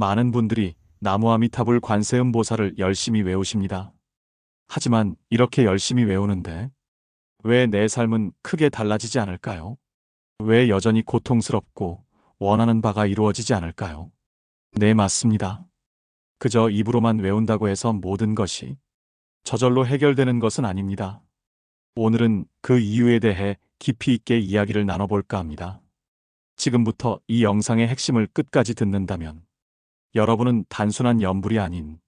많은 분들이 나무아미타불 관세음보살을 열심히 외우십니다. 하지만 이렇게 열심히 외우는데 왜 내 삶은 크게 달라지지 않을까요? 왜 여전히 고통스럽고 원하는 바가 이루어지지 않을까요? 네, 맞습니다. 그저 입으로만 외운다고 해서 모든 것이 저절로 해결되는 것은 아닙니다. 오늘은 그 이유에 대해 깊이 있게 이야기를 나눠볼까 합니다. 지금부터 이 영상의 핵심을 끝까지 듣는다면 여러분은 단순한 염불이 아닌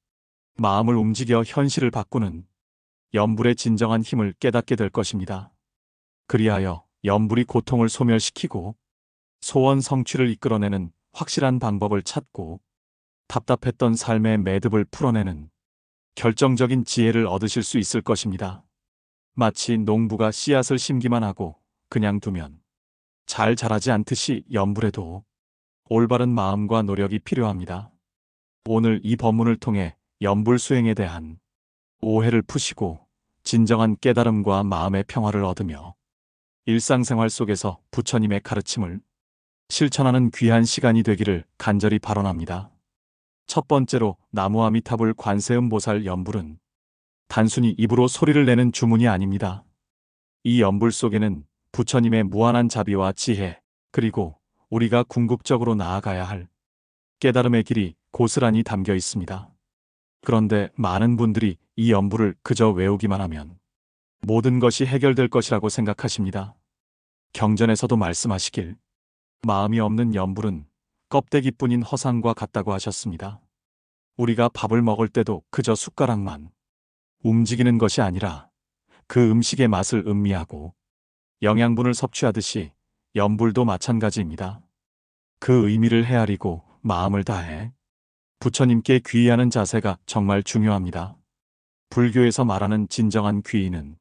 마음을 움직여 현실을 바꾸는 염불의 진정한 힘을 깨닫게 될 것입니다. 그리하여 염불이 고통을 소멸시키고 소원 성취를 이끌어내는 확실한 방법을 찾고 답답했던 삶의 매듭을 풀어내는 결정적인 지혜를 얻으실 수 있을 것입니다. 마치 농부가 씨앗을 심기만 하고 그냥 두면 잘 자라지 않듯이 염불에도 올바른 마음과 노력이 필요합니다. 오늘 이 법문을 통해 염불 수행에 대한 오해를 푸시고 진정한 깨달음과 마음의 평화를 얻으며 일상생활 속에서 부처님의 가르침을 실천하는 귀한 시간이 되기를 간절히 발언합니다. 첫 번째로 나무아미타불 관세음보살 염불은 단순히 입으로 소리를 내는 주문이 아닙니다. 이 염불 속에는 부처님의 무한한 자비와 지혜, 그리고 우리가 궁극적으로 나아가야 할 깨달음의 길이 고스란히 담겨 있습니다. 그런데 많은 분들이 이 염불을 그저 외우기만 하면 모든 것이 해결될 것이라고 생각하십니다. 경전에서도 말씀하시길 마음이 없는 염불은 껍데기뿐인 허상과 같다고 하셨습니다. 우리가 밥을 먹을 때도 그저 숟가락만 움직이는 것이 아니라 그 음식의 맛을 음미하고 영양분을 섭취하듯이 염불도 마찬가지입니다. 그 의미를 헤아리고 마음을 다해 부처님께 귀의하는 자세가 정말 중요합니다. 불교에서 말하는 진정한 귀의는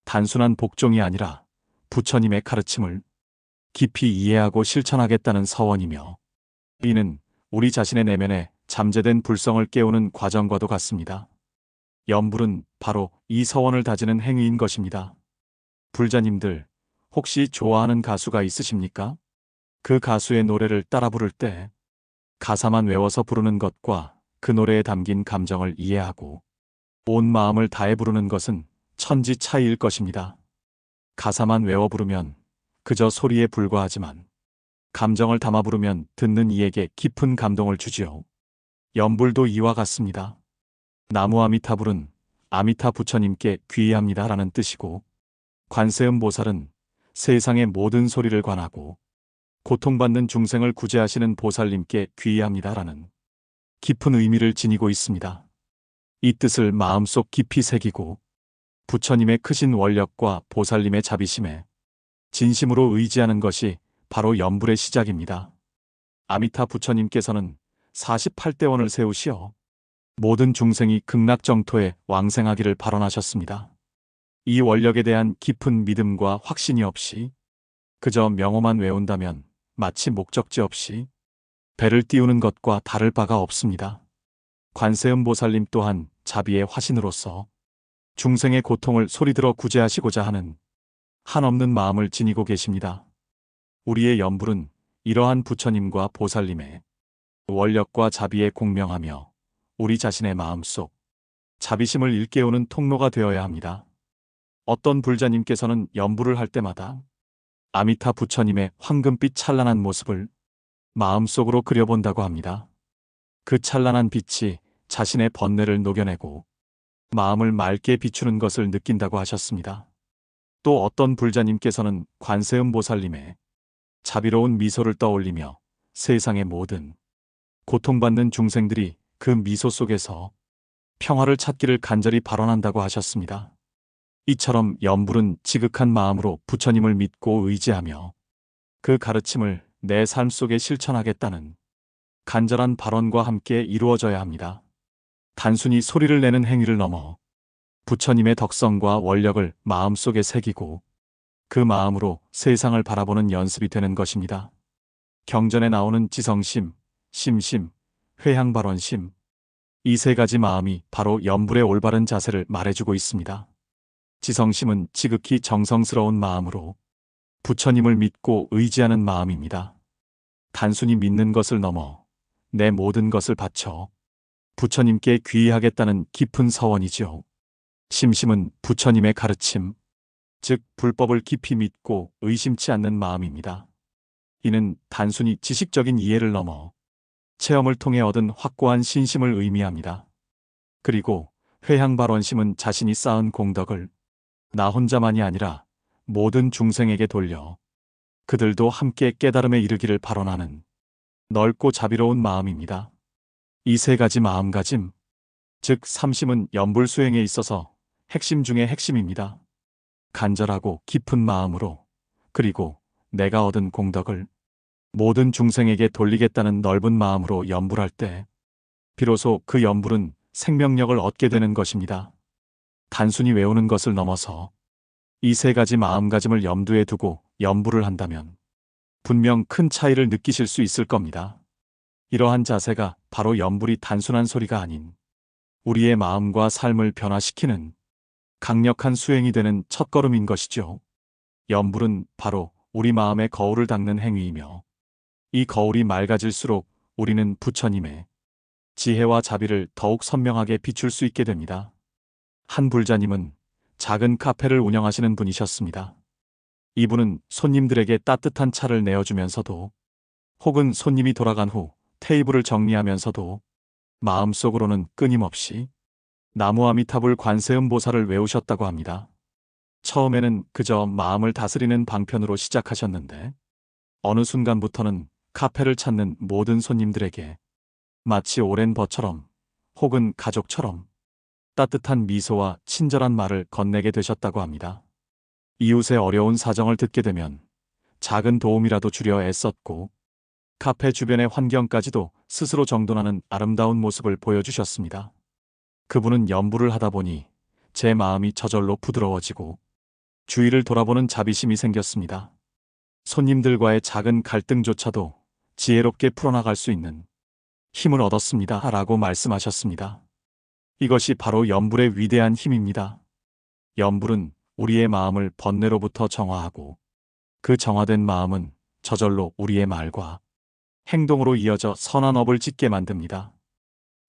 단순한 복종이 아니라 부처님의 가르침을 깊이 이해하고 실천하겠다는 서원이며, 이는 우리 자신의 내면에 잠재된 불성을 깨우는 과정과도 같습니다. 염불은 바로 이 서원을 다지는 행위인 것입니다. 불자님들, 혹시 좋아하는 가수가 있으십니까? 그 가수의 노래를 따라 부를 때 가사만 외워서 부르는 것과 그 노래에 담긴 감정을 이해하고 온 마음을 다해 부르는 것은 천지 차이일 것입니다. 가사만 외워 부르면 그저 소리에 불과하지만 감정을 담아 부르면 듣는 이에게 깊은 감동을 주지요. 염불도 이와 같습니다. 나무아미타불은 아미타 부처님께 귀의합니다라는 뜻이고, 관세음보살은 세상의 모든 소리를 관하고 고통받는 중생을 구제하시는 보살님께 귀의합니다라는 깊은 의미를 지니고 있습니다. 이 뜻을 마음속 깊이 새기고 부처님의 크신 원력과 보살님의 자비심에 진심으로 의지하는 것이 바로 염불의 시작입니다. 아미타 부처님께서는 48대원을 세우시어 모든 중생이 극락정토에 왕생하기를 발언하셨습니다. 이 원력에 대한 깊은 믿음과 확신이 없이 그저 명호만 외운다면 마치 목적지 없이 배를 띄우는 것과 다를 바가 없습니다. 관세음보살님 또한 자비의 화신으로서 중생의 고통을 소리들어 구제하시고자 하는 한없는 마음을 지니고 계십니다. 우리의 염불은 이러한 부처님과 보살님의 원력과 자비에 공명하며 우리 자신의 마음속 자비심을 일깨우는 통로가 되어야 합니다. 어떤 불자님께서는 염불을 할 때마다 아미타 부처님의 황금빛 찬란한 모습을 마음속으로 그려본다고 합니다. 그 찬란한 빛이 자신의 번뇌를 녹여내고 마음을 맑게 비추는 것을 느낀다고 하셨습니다. 또 어떤 불자님께서는 관세음보살님의 자비로운 미소를 떠올리며 세상의 모든 고통받는 중생들이 그 미소 속에서 평화를 찾기를 간절히 발언한다고 하셨습니다. 이처럼 염불은 지극한 마음으로 부처님을 믿고 의지하며 그 가르침을 내 삶 속에 실천하겠다는 간절한 발언과 함께 이루어져야 합니다. 단순히 소리를 내는 행위를 넘어 부처님의 덕성과 원력을 마음속에 새기고 그 마음으로 세상을 바라보는 연습이 되는 것입니다. 경전에 나오는 지성심, 심심, 회향발언심, 이 세 가지 마음이 바로 염불의 올바른 자세를 말해주고 있습니다. 지성심은 지극히 정성스러운 마음으로 부처님을 믿고 의지하는 마음입니다. 단순히 믿는 것을 넘어 내 모든 것을 바쳐 부처님께 귀의하겠다는 깊은 서원이지요. 심심은 부처님의 가르침, 즉 불법을 깊이 믿고 의심치 않는 마음입니다. 이는 단순히 지식적인 이해를 넘어 체험을 통해 얻은 확고한 신심을 의미합니다. 그리고 회향발원심은 자신이 쌓은 공덕을 나 혼자만이 아니라 모든 중생에게 돌려 그들도 함께 깨달음에 이르기를 발언하는 넓고 자비로운 마음입니다. 이 세 가지 마음가짐, 즉 삼심은 염불수행에 있어서 핵심 중의 핵심입니다. 간절하고 깊은 마음으로, 그리고 내가 얻은 공덕을 모든 중생에게 돌리겠다는 넓은 마음으로 염불할 때 비로소 그 염불은 생명력을 얻게 되는 것입니다. 단순히 외우는 것을 넘어서 이 세 가지 마음가짐을 염두에 두고 염불을 한다면 분명 큰 차이를 느끼실 수 있을 겁니다. 이러한 자세가 바로 염불이 단순한 소리가 아닌 우리의 마음과 삶을 변화시키는 강력한 수행이 되는 첫걸음인 것이죠. 염불은 바로 우리 마음의 거울을 닦는 행위이며 이 거울이 맑아질수록 우리는 부처님의 지혜와 자비를 더욱 선명하게 비출 수 있게 됩니다. 한 불자님은 작은 카페를 운영하시는 분이셨습니다. 이분은 손님들에게 따뜻한 차를 내어주면서도, 혹은 손님이 돌아간 후 테이블을 정리하면서도 마음속으로는 끊임없이 나무아미타불 관세음보살을 외우셨다고 합니다. 처음에는 그저 마음을 다스리는 방편으로 시작하셨는데 어느 순간부터는 카페를 찾는 모든 손님들에게 마치 오랜 벗처럼 혹은 가족처럼 따뜻한 미소와 친절한 말을 건네게 되셨다고 합니다. 이웃의 어려운 사정을 듣게 되면 작은 도움이라도 주려 애썼고 카페 주변의 환경까지도 스스로 정돈하는 아름다운 모습을 보여주셨습니다. 그분은 염불을 하다 보니 제 마음이 저절로 부드러워지고 주위를 돌아보는 자비심이 생겼습니다. 손님들과의 작은 갈등조차도 지혜롭게 풀어나갈 수 있는 힘을 얻었습니다. 라고 말씀하셨습니다. 이것이 바로 염불의 위대한 힘입니다. 염불은 우리의 마음을 번뇌로부터 정화하고 그 정화된 마음은 저절로 우리의 말과 행동으로 이어져 선한 업을 짓게 만듭니다.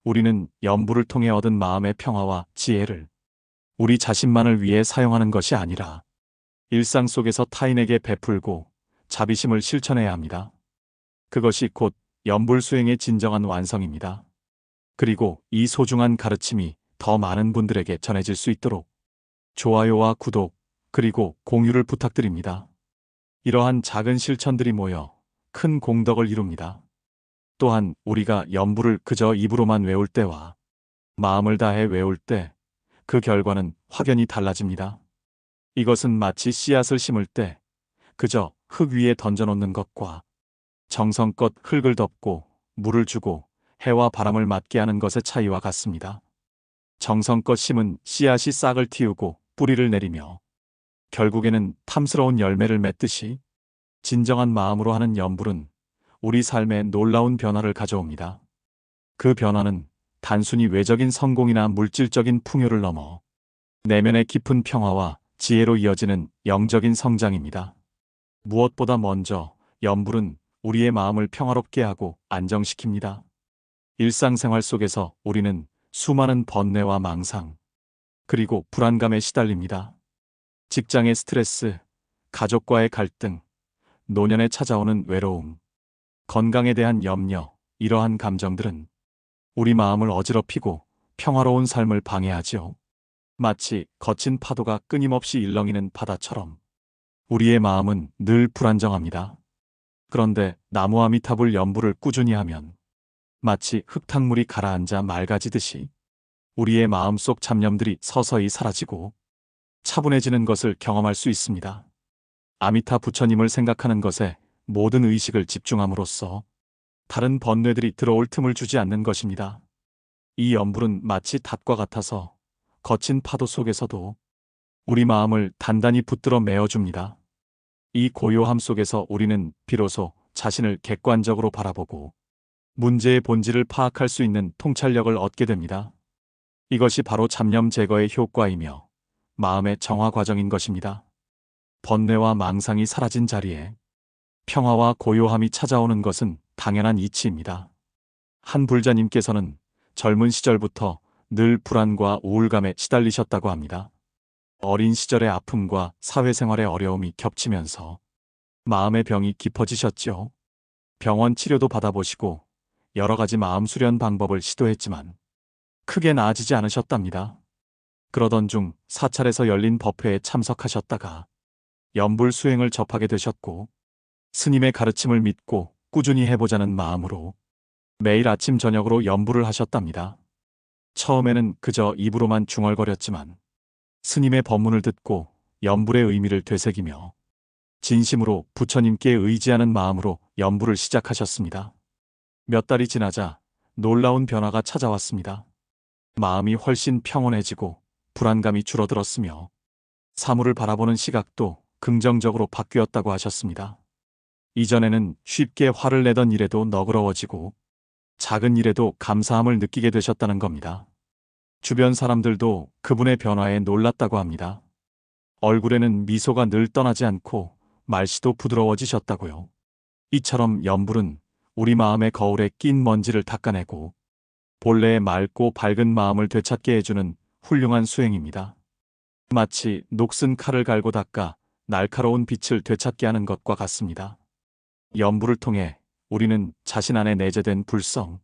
우리는 염불을 통해 얻은 마음의 평화와 지혜를 우리 자신만을 위해 사용하는 것이 아니라 일상 속에서 타인에게 베풀고 자비심을 실천해야 합니다. 그것이 곧 염불 수행의 진정한 완성입니다. 그리고 이 소중한 가르침이 더 많은 분들에게 전해질 수 있도록 좋아요와 구독, 그리고 공유를 부탁드립니다. 이러한 작은 실천들이 모여 큰 공덕을 이룹니다. 또한 우리가 염불을 그저 입으로만 외울 때와 마음을 다해 외울 때 그 결과는 확연히 달라집니다. 이것은 마치 씨앗을 심을 때 그저 흙 위에 던져놓는 것과 정성껏 흙을 덮고 물을 주고 해와 바람을 맞게 하는 것의 차이와 같습니다. 정성껏 심은 씨앗이 싹을 틔우고 뿌리를 내리며 결국에는 탐스러운 열매를 맺듯이 진정한 마음으로 하는 염불은 우리 삶에 놀라운 변화를 가져옵니다. 그 변화는 단순히 외적인 성공이나 물질적인 풍요를 넘어 내면의 깊은 평화와 지혜로 이어지는 영적인 성장입니다. 무엇보다 먼저 염불은 우리의 마음을 평화롭게 하고 안정시킵니다. 일상생활 속에서 우리는 수많은 번뇌와 망상, 그리고 불안감에 시달립니다. 직장의 스트레스, 가족과의 갈등, 노년에 찾아오는 외로움, 건강에 대한 염려, 이러한 감정들은 우리 마음을 어지럽히고 평화로운 삶을 방해하지요. 마치 거친 파도가 끊임없이 일렁이는 바다처럼 우리의 마음은 늘 불안정합니다. 그런데 나무아미타불 염불을 꾸준히 하면 마치 흙탕물이 가라앉아 맑아지듯이 우리의 마음속 잡념들이 서서히 사라지고 차분해지는 것을 경험할 수 있습니다. 아미타 부처님을 생각하는 것에 모든 의식을 집중함으로써 다른 번뇌들이 들어올 틈을 주지 않는 것입니다. 이 염불은 마치 닷과 같아서 거친 파도 속에서도 우리 마음을 단단히 붙들어 메어줍니다. 이 고요함 속에서 우리는 비로소 자신을 객관적으로 바라보고 문제의 본질을 파악할 수 있는 통찰력을 얻게 됩니다. 이것이 바로 잡념 제거의 효과이며 마음의 정화 과정인 것입니다. 번뇌와 망상이 사라진 자리에 평화와 고요함이 찾아오는 것은 당연한 이치입니다. 한 불자님께서는 젊은 시절부터 늘 불안과 우울감에 시달리셨다고 합니다. 어린 시절의 아픔과 사회생활의 어려움이 겹치면서 마음의 병이 깊어지셨죠. 병원 치료도 받아보시고 여러 가지 마음 수련 방법을 시도했지만 크게 나아지지 않으셨답니다. 그러던 중 사찰에서 열린 법회에 참석하셨다가 연불 수행을 접하게 되셨고 스님의 가르침을 믿고 꾸준히 해보자는 마음으로 매일 아침 저녁으로 연불을 하셨답니다. 처음에는 그저 입으로만 중얼거렸지만 스님의 법문을 듣고 연불의 의미를 되새기며 진심으로 부처님께 의지하는 마음으로 연불을 시작하셨습니다. 몇 달이 지나자 놀라운 변화가 찾아왔습니다. 마음이 훨씬 평온해지고 불안감이 줄어들었으며 사물을 바라보는 시각도 긍정적으로 바뀌었다고 하셨습니다. 이전에는 쉽게 화를 내던 일에도 너그러워지고 작은 일에도 감사함을 느끼게 되셨다는 겁니다. 주변 사람들도 그분의 변화에 놀랐다고 합니다. 얼굴에는 미소가 늘 떠나지 않고 말씨도 부드러워지셨다고요. 이처럼 연불은 우리 마음의 거울에 낀 먼지를 닦아내고 본래의 맑고 밝은 마음을 되찾게 해주는 훌륭한 수행입니다. 마치 녹슨 칼을 갈고 닦아 날카로운 빛을 되찾게 하는 것과 같습니다. 연불을 통해 우리는 자신 안에 내재된 불성,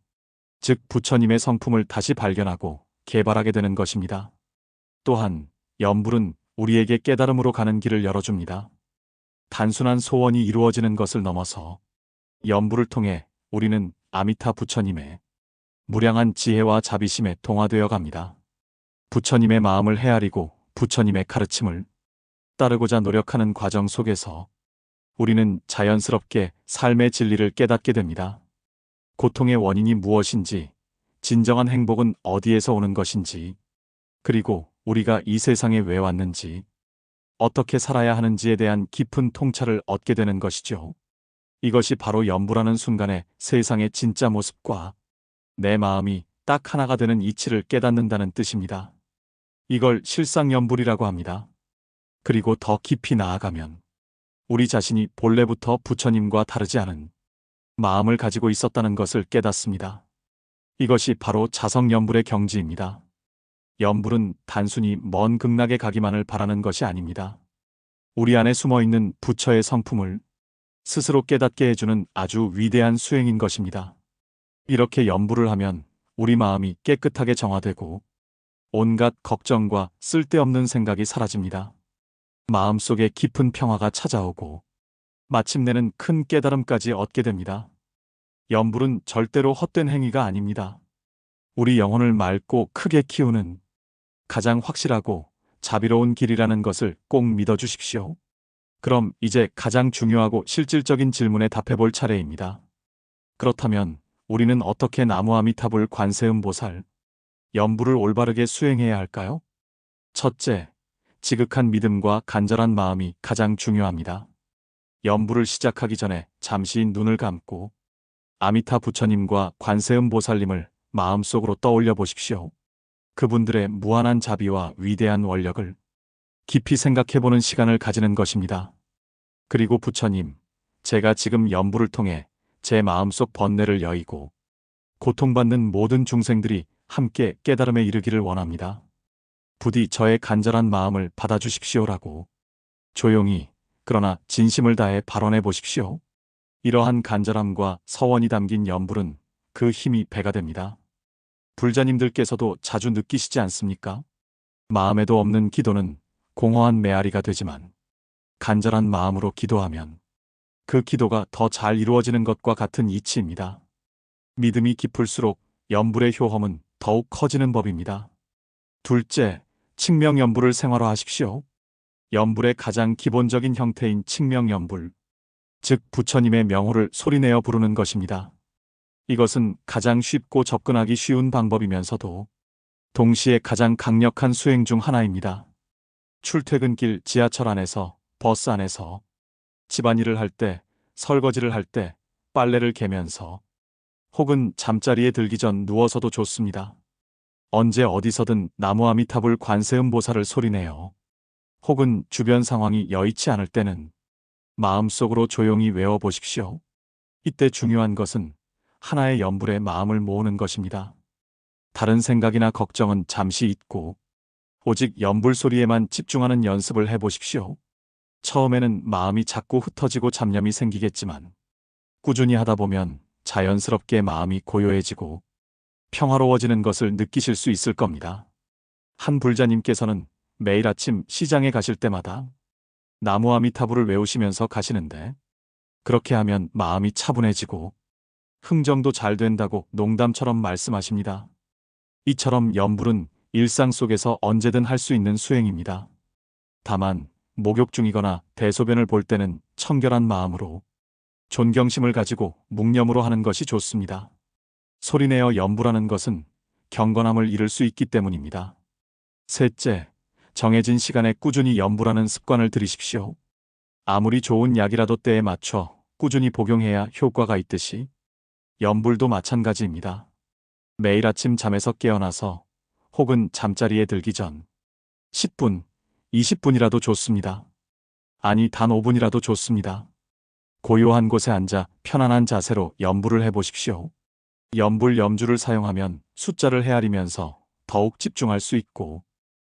즉 부처님의 성품을 다시 발견하고 개발하게 되는 것입니다. 또한 연불은 우리에게 깨달음으로 가는 길을 열어줍니다. 단순한 소원이 이루어지는 것을 넘어서 연불을 통해 우리는 아미타 부처님의 무량한 지혜와 자비심에 동화되어 갑니다. 부처님의 마음을 헤아리고 부처님의 가르침을 따르고자 노력하는 과정 속에서 우리는 자연스럽게 삶의 진리를 깨닫게 됩니다. 고통의 원인이 무엇인지, 진정한 행복은 어디에서 오는 것인지, 그리고 우리가 이 세상에 왜 왔는지, 어떻게 살아야 하는지에 대한 깊은 통찰을 얻게 되는 것이죠. 이것이 바로 연불하는 순간의 세상의 진짜 모습과 내 마음이 딱 하나가 되는 이치를 깨닫는다는 뜻입니다. 이걸 실상연불이라고 합니다. 그리고 더 깊이 나아가면 우리 자신이 본래부터 부처님과 다르지 않은 마음을 가지고 있었다는 것을 깨닫습니다. 이것이 바로 자성연불의 경지입니다. 연불은 단순히 먼 극락에 가기만을 바라는 것이 아닙니다. 우리 안에 숨어있는 부처의 성품을 스스로 깨닫게 해주는 아주 위대한 수행인 것입니다. 이렇게 연불을 하면 우리 마음이 깨끗하게 정화되고 온갖 걱정과 쓸데없는 생각이 사라집니다. 마음속에 깊은 평화가 찾아오고 마침내는 큰 깨달음까지 얻게 됩니다. 연불은 절대로 헛된 행위가 아닙니다. 우리 영혼을 맑고 크게 키우는 가장 확실하고 자비로운 길이라는 것을 꼭 믿어주십시오. 그럼 이제 가장 중요하고 실질적인 질문에 답해볼 차례입니다. 그렇다면 우리는 어떻게 나무아미타불 관세음보살 연불을 올바르게 수행해야 할까요? 첫째, 지극한 믿음과 간절한 마음이 가장 중요합니다. 연불을 시작하기 전에 잠시 눈을 감고 아미타 부처님과 관세음보살님을 마음속으로 떠올려 보십시오. 그분들의 무한한 자비와 위대한 원력을 깊이 생각해보는 시간을 가지는 것입니다. 그리고 부처님, 제가 지금 연불을 통해 제 마음속 번뇌를 여의고 고통받는 모든 중생들이 함께 깨달음에 이르기를 원합니다. 부디 저의 간절한 마음을 받아주십시오라고 조용히 그러나 진심을 다해 발언해 보십시오. 이러한 간절함과 서원이 담긴 연불은 그 힘이 배가 됩니다. 불자님들께서도 자주 느끼시지 않습니까? 마음에도 없는 기도는 공허한 메아리가 되지만 간절한 마음으로 기도하면 그 기도가 더 잘 이루어지는 것과 같은 이치입니다. 믿음이 깊을수록 연불의 효험은 더욱 커지는 법입니다. 둘째, 칙명연불을 생활화하십시오. 연불의 가장 기본적인 형태인 칙명연불, 즉 부처님의 명호를 소리내어 부르는 것입니다. 이것은 가장 쉽고 접근하기 쉬운 방법이면서도 동시에 가장 강력한 수행 중 하나입니다. 출퇴근길 지하철 안에서, 버스 안에서, 집안일을 할 때, 설거지를 할 때, 빨래를 개면서, 혹은 잠자리에 들기 전 누워서도 좋습니다. 언제 어디서든 나무아미타불 관세음보살을 소리내어 혹은 주변 상황이 여의치 않을 때는 마음속으로 조용히 외워보십시오. 이때 중요한 것은 하나의 연불에 마음을 모으는 것입니다. 다른 생각이나 걱정은 잠시 잊고 오직 연불 소리에만 집중하는 연습을 해보십시오. 처음에는 마음이 자꾸 흩어지고 잡념이 생기겠지만 꾸준히 하다 보면 자연스럽게 마음이 고요해지고 평화로워지는 것을 느끼실 수 있을 겁니다. 한 불자님께서는 매일 아침 시장에 가실 때마다 나무 아미타불을 외우시면서 가시는데 그렇게 하면 마음이 차분해지고 흥정도 잘 된다고 농담처럼 말씀하십니다. 이처럼 연불은 일상 속에서 언제든 할 수 있는 수행입니다. 다만 목욕 중이거나 대소변을 볼 때는 청결한 마음으로 존경심을 가지고 묵념으로 하는 것이 좋습니다. 소리내어 연불하는 것은 경건함을 잃을 수 있기 때문입니다. 셋째, 정해진 시간에 꾸준히 연불하는 습관을 들이십시오. 아무리 좋은 약이라도 때에 맞춰 꾸준히 복용해야 효과가 있듯이 연불도 마찬가지입니다. 매일 아침 잠에서 깨어나서 혹은 잠자리에 들기 전 10분, 20분이라도 좋습니다. 아니, 단 5분이라도 좋습니다. 고요한 곳에 앉아 편안한 자세로 연불을 해보십시오. 연불 염주를 사용하면 숫자를 헤아리면서 더욱 집중할 수 있고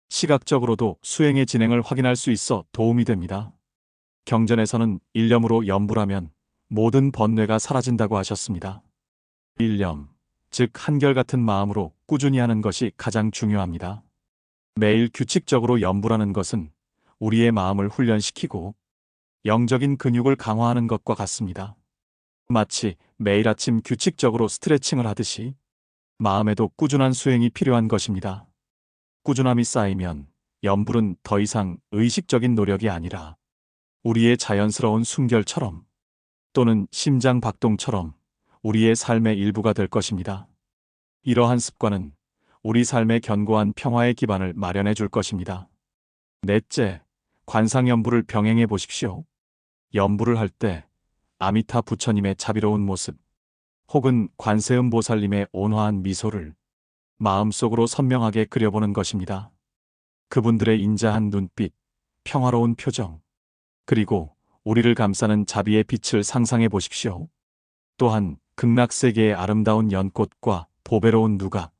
시각적으로도 수행의 진행을 확인할 수 있어 도움이 됩니다. 경전에서는 일념으로 연불하면 모든 번뇌가 사라진다고 하셨습니다. 일념, 즉 한결같은 마음으로 꾸준히 하는 것이 가장 중요합니다. 매일 규칙적으로 연불하는 것은 우리의 마음을 훈련시키고 영적인 근육을 강화하는 것과 같습니다. 마치 매일 아침 규칙적으로 스트레칭을 하듯이 마음에도 꾸준한 수행이 필요한 것입니다. 꾸준함이 쌓이면 연불은 더 이상 의식적인 노력이 아니라 우리의 자연스러운 숨결처럼 또는 심장 박동처럼 우리의 삶의 일부가 될 것입니다. 이러한 습관은 우리 삶의 견고한 평화의 기반을 마련해 줄 것입니다. 넷째, 관상연불을 병행해 보십시오. 연불을 할 때 아미타 부처님의 자비로운 모습 혹은 관세음 보살님의 온화한 미소를 마음속으로 선명하게 그려보는 것입니다. 그분들의 인자한 눈빛, 평화로운 표정, 그리고 우리를 감싸는 자비의 빛을 상상해 보십시오. 또한 극락세계의 아름다운 연꽃과 보배로운 누각,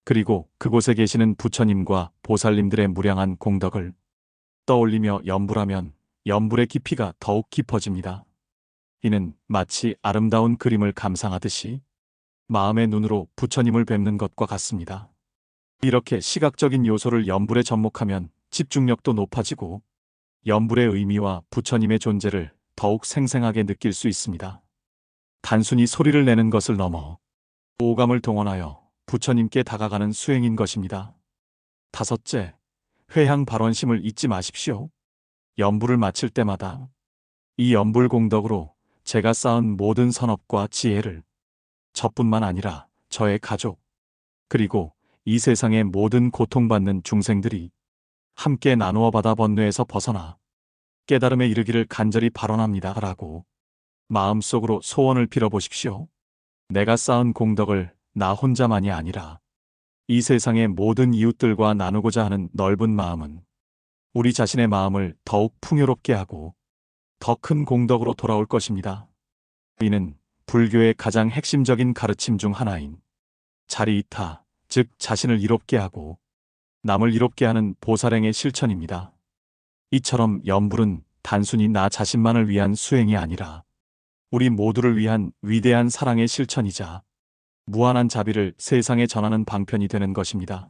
그리고 그곳에 계시는 부처님과 보살님들의 무량한 공덕을 떠올리며 연불하면 연불의 깊이가 더욱 깊어집니다. 이는 마치 아름다운 그림을 감상하듯이 마음의 눈으로 부처님을 뵙는 것과 같습니다. 이렇게 시각적인 요소를 연불에 접목하면 집중력도 높아지고 연불의 의미와 부처님의 존재를 더욱 생생하게 느낄 수 있습니다. 단순히 소리를 내는 것을 넘어 오감을 동원하여 부처님께 다가가는 수행인 것입니다. 다섯째, 회향 발원심을 잊지 마십시오. 연불을 마칠 때마다 이 연불 공덕으로 제가 쌓은 모든 선업과 지혜를 저뿐만 아니라 저의 가족, 그리고 이 세상의 모든 고통받는 중생들이 함께 나누어 받아 번뇌에서 벗어나 깨달음에 이르기를 간절히 발언합니다. 라고 마음속으로 소원을 빌어보십시오. 내가 쌓은 공덕을 나 혼자만이 아니라 이 세상의 모든 이웃들과 나누고자 하는 넓은 마음은 우리 자신의 마음을 더욱 풍요롭게 하고 더 큰 공덕으로 돌아올 것입니다. 이는 불교의 가장 핵심적인 가르침 중 하나인 자리이타, 즉 자신을 이롭게 하고 남을 이롭게 하는 보살행의 실천입니다. 이처럼 연불은 단순히 나 자신만을 위한 수행이 아니라 우리 모두를 위한 위대한 사랑의 실천이자 무한한 자비를 세상에 전하는 방편이 되는 것입니다.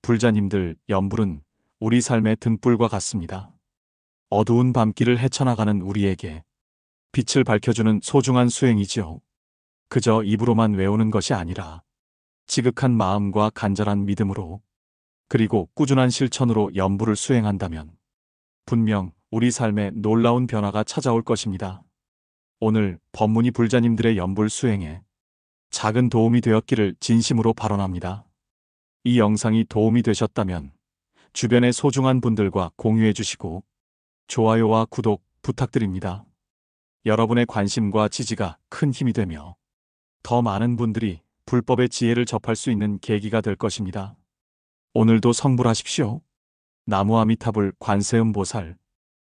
불자님들, 연불은 우리 삶의 등불과 같습니다. 어두운 밤길을 헤쳐나가는 우리에게 빛을 밝혀주는 소중한 수행이지요. 그저 입으로만 외우는 것이 아니라 지극한 마음과 간절한 믿음으로 그리고 꾸준한 실천으로 연불을 수행한다면 분명 우리 삶에 놀라운 변화가 찾아올 것입니다. 오늘 법문이 불자님들의 연불 수행에 작은 도움이 되었기를 진심으로 발언합니다. 이 영상이 도움이 되셨다면 주변의 소중한 분들과 공유해 주시고 좋아요와 구독 부탁드립니다. 여러분의 관심과 지지가 큰 힘이 되며 더 많은 분들이 불법의 지혜를 접할 수 있는 계기가 될 것입니다. 오늘도 성불하십시오. 나무 아미타불 관세음보살